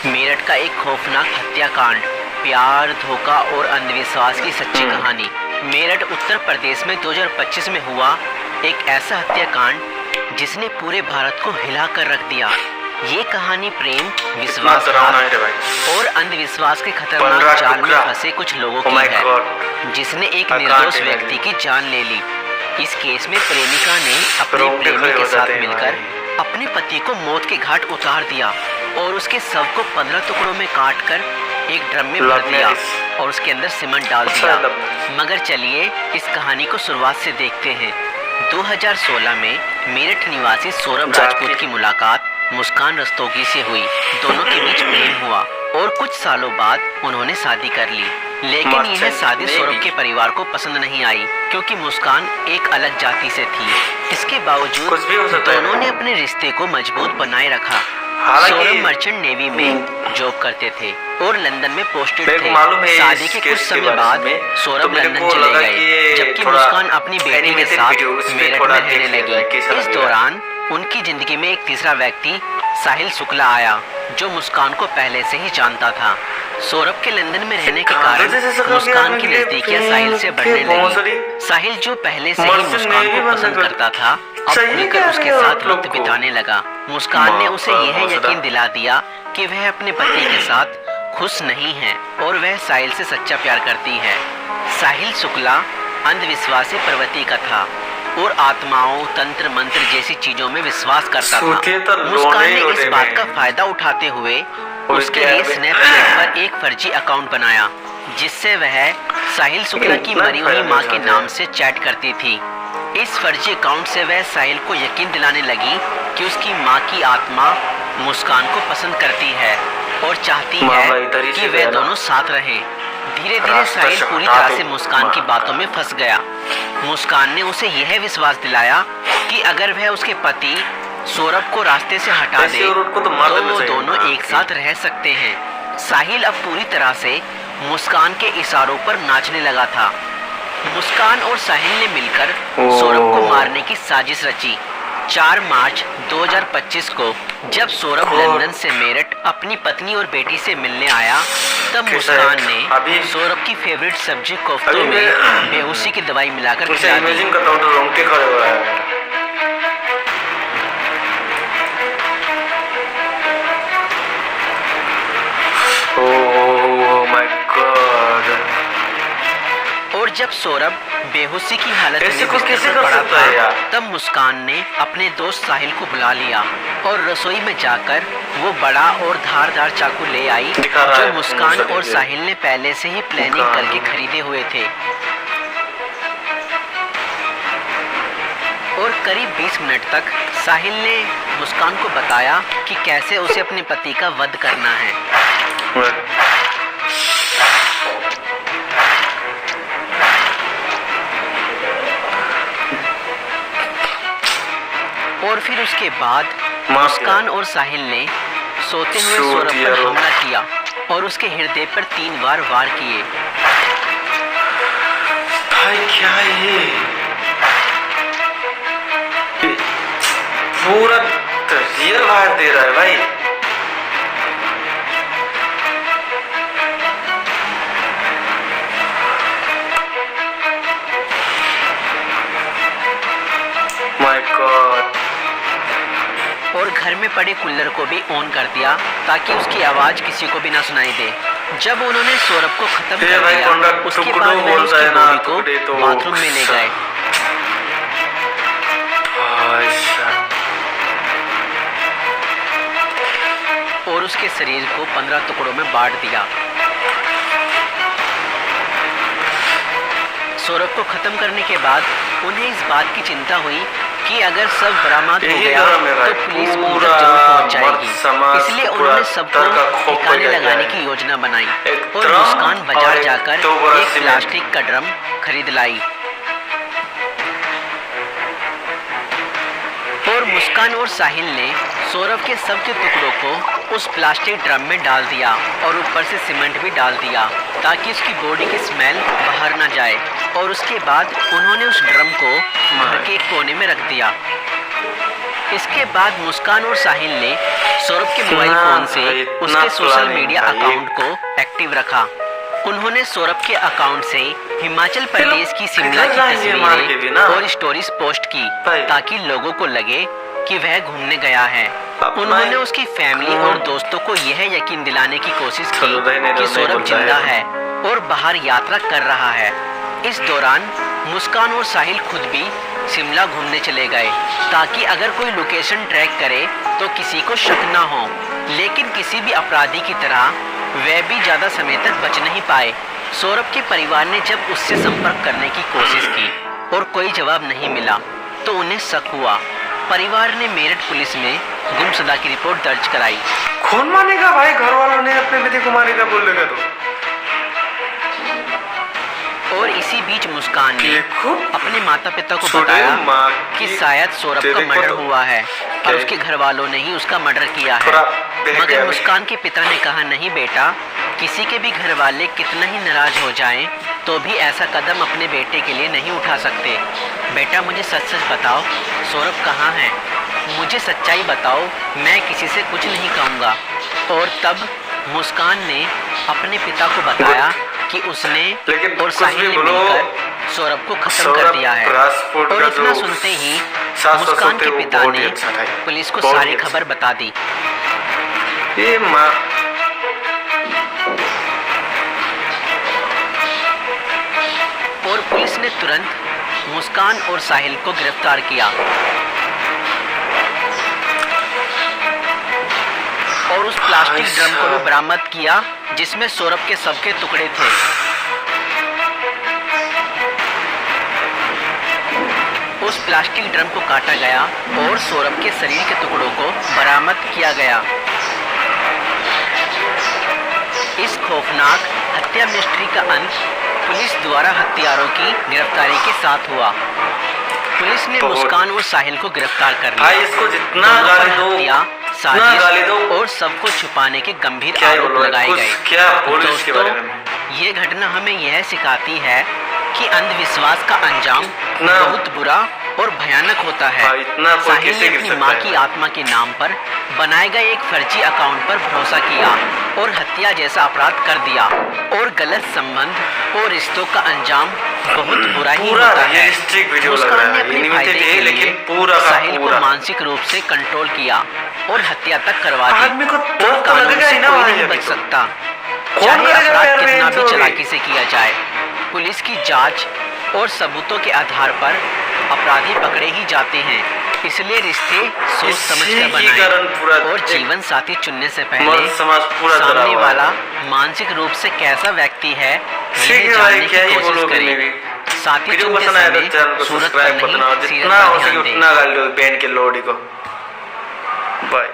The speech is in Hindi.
मेरठ का एक खौफनाक हत्याकांड, प्यार, धोखा और अंधविश्वास की सच्ची कहानी। मेरठ उत्तर प्रदेश में 2025 में हुआ एक ऐसा हत्याकांड जिसने पूरे भारत को हिला कर रख दिया। ये कहानी प्रेम, विश्वासघात और अंधविश्वास के खतरनाक जाल में फंसे कुछ लोगों की है, जिसने एक निर्दोष व्यक्ति की जान ले ली। इस केस में प्रेमिका ने अपने प्रेमी के साथ मिलकर अपने पति को मौत के घाट उतार दिया और उसके शव को 15 टुकड़ों में काटकर एक ड्रम में भर दिया और उसके अंदर सीमेंट डाल दिया। मगर चलिए इस कहानी को शुरुआत से देखते हैं। 2016 में मेरठ निवासी सौरभ राजपूत की मुलाकात मुस्कान रस्तोगी से हुई। दोनों के बीच प्रेम हुआ और कुछ सालों बाद उन्होंने शादी कर ली। लेकिन यह शादी सौरभ के परिवार को पसंद नहीं आई, क्योंकि मुस्कान एक अलग जाति से थी। इसके बावजूद दोनों ने अपने रिश्ते को मजबूत बनाए रखा। सौरभ मर्चेंट नेवी में जॉब करते थे और लंदन में पोस्टेड थे। शादी के कुछ समय बाद सौरभ लंदन चले गए, जबकि मुस्कान अपनी बेटी के साथ मेरठ में रहने लगी। इस दौरान उनकी जिंदगी में एक तीसरा व्यक्ति साहिल शुक्ला आया, जो मुस्कान को पहले से ही जानता था। सौरभ के लंदन में रहने के कारण मुस्कान की नजदीकियां साहिल से बढ़ने लगी। साहिल, जो पहले से ही मुस्कान को पसंद करता था, अब खुलकर उसके साथ वक्त बिताने लगा। मुस्कान ने उसे यह यकीन दिला दिया कि वह अपने पति के साथ खुश नहीं है और वह साहिल से सच्चा प्यार करती है। साहिल शुक्ला अंधविश्वासी प्रवृत्ति का था और आत्माओं, तंत्र मंत्र जैसी चीजों में विश्वास करता था। मुस्कान ने इस बात का फायदा उठाते हुए उसके लिए स्नैपचैट पर एक फर्जी अकाउंट बनाया, जिससे वह साहिल शुक्ला की मरी हुई मां के नाम से चैट करती थी। इस फर्जी अकाउंट से वह साहिल को यकीन दिलाने लगी कि उसकी मां की आत्मा मुस्कान को पसंद करती है और चाहती है कि वे दोनों साथ रहें। धीरे धीरे साहिल पूरी तरह से मुस्कान की बातों में फंस गया। मुस्कान ने उसे यह विश्वास दिलाया कि अगर वह उसके पति सौरभ को रास्ते से हटा दे तो वो दोनों एक साथ रह सकते हैं। साहिल अब पूरी तरह से मुस्कान के इशारों पर नाचने लगा था। मुस्कान और साहिल ने मिलकर सौरभ को मारने की साजिश रची। 4 मार्च 2025 को जब सौरभ लंदन से मेरठ अपनी पत्नी और बेटी से मिलने आया, तब मुस्कान ने सौरभ की फेवरेट सब्जी कोफ्तों में बेहोशी की दवाई मिलाकर खिला दी। और जब सौरभ बेहोशी की हालत में बिस्तर पर पड़ा था, तब मुस्कान ने अपने दोस्त साहिल को बुला लिया और रसोई में जाकर वो बड़ा और धारदार चाकू ले आई, जो मुस्कान और साहिल ने पहले से ही प्लानिंग करके खरीदे हुए थे। और करीब 20 मिनट तक साहिल ने मुस्कान को बताया कि कैसे उसे अपने पति का वध करना है। और फिर उसके बाद मुस्कान और साहिल ने सोते हुए सौरभ पर हमला किया और उसके हृदय पर 3 बार वार किए। भाई क्या ये पूरा रियल वार दे रहा है भाई। My God. और घर में पड़े कूलर को भी ऑन कर दिया ताकि उसकी आवाज किसी को भी ना सुनाई दे। जब उन्होंने सौरभ को खत्म कर दिया, उसके बाद वो उसकी बॉडी को बाथरूम में ले गए और उसके शरीर को 15 टुकड़ों में बांट दिया। सौरभ को खत्म करने के बाद उन्हें इस बात की चिंता हुई कि अगर सब बरामद हो गया तो पुलिस उन तक जरूर पहुंच जाएगी। इसलिए उन्होंने सबको ठिकाने लगाने की योजना बनाई और मुस्कान बाजार जाकर एक प्लास्टिक का ड्रम खरीद लाई और मुस्कान और साहिल ने सौरभ के शव के टुकड़ों को उस प्लास्टिक ड्रम में डाल दिया और ऊपर से सीमेंट भी डाल दिया ताकि उसकी बॉडी की स्मेल बाहर ना जाए। और उसके बाद उन्होंने उस ड्रम को घर के एक कोने में रख दिया। इसके बाद मुस्कान और साहिल ने सौरभ के मोबाइल फोन से उसके सोशल मीडिया अकाउंट को एक्टिव रखा। उन्होंने सौरभ के अकाउंट से हिमाचल प्रदेश की शिमला की तस्वीरें और स्टोरीज पोस्ट की ताकि लोगों को लगे कि वह घूमने गया है। उन्होंने उसकी फैमिली और दोस्तों को यह यकीन दिलाने की कोशिश की कि सौरभ जिंदा है और बाहर यात्रा कर रहा है। इस दौरान मुस्कान और साहिल खुद भी शिमला घूमने चले गए ताकि अगर कोई लोकेशन ट्रैक करे तो किसी को शक ना हो। लेकिन किसी भी अपराधी की तरह वह भी ज्यादा समय तक बच नहीं पाए। सौरभ के परिवार ने जब उससे संपर्क करने की कोशिश की और कोई जवाब नहीं मिला तो उन्हें शक हुआ। परिवार ने मेरठ पुलिस में गुमशुदा की रिपोर्ट दर्ज कराई। कौन मानेगा भाई, घर वालों ने अपने बेटे को मारेगा बोलेगा तो। और इसी बीच मुस्कान ने अपने माता पिता को बताया कि शायद सौरभ का मर्डर हुआ है और उसके घर वालों ने ही उसका मर्डर किया है। मगर मुस्कान के पिता ने कहा, नहीं बेटा, किसी के भी घर वाले कितना ही नाराज हो जाएं तो भी ऐसा कदम अपने बेटे के लिए नहीं उठा सकते। बेटा, मुझे सच सच बताओ, सौरभ कहाँ है? मुझे सच्चाई बताओ, मैं किसी से कुछ नहीं कहूँगा। और तब मुस्कान ने अपने पिता को बताया कि उसने और साहिल ने मिलकर सौरभ को खत्म कर दिया है। और इतना सुनते ही मुस्कान के पिता ने पुलिस को सारी खबर बता दी। और पुलिस ने तुरंत मुस्कान और साहिल को गिरफ्तार किया और उस प्लास्टिक ड्रम को भी बरामद किया जिसमें सौरभ के शव के टुकड़े थे। उस प्लास्टिक ड्रम को काटा गया और सौरभ के शरीर के टुकड़ों को बरामद किया गया। इस खौफनाक हत्या मिस्ट्री का अंत पुलिस द्वारा हत्यारों की गिरफ्तारी के साथ हुआ। पुलिस ने मुस्कान और साहिल को गिरफ्तार कर लिया। इसको जितना गाली दो, साजिश और सबको छुपाने के गंभीर आरोप लगाए गए। दोस्तों, ये घटना हमें यह सिखाती है कि अंधविश्वास का अंजाम बहुत बुरा और भयानक होता है। साहिल ने अपनी मां की आत्मा के नाम पर बनाए गए एक फर्जी अकाउंट पर भरोसा किया और हत्या जैसा अपराध कर दिया। और गलत संबंध और रिश्तों का अंजाम बहुत बुरा ही होता है। मुस्कान ने अपने फायदे के लिए साहिल को मानसिक रूप से कंट्रोल किया और हत्या तक करवा दी। और कानून से कोई नहीं बच सकता, चाहे अपराध कितना भी चालाकी से किया जाए। पुलिस की जांच और सबूतों के आधार पर अपराधी पकड़े ही जाते हैं। इसलिए रिश्ते सोच समझ कर बनाएं और जीवन साथी चुनने से पहले सामने वाला मानसिक रूप से कैसा व्यक्ति है ये जानने की कोशिश करें। साथी चुनते समय सूरत पर नहीं, सीरत पर ध्यान दें। उतना गाली दो बहन के लोड़ी को। बाय।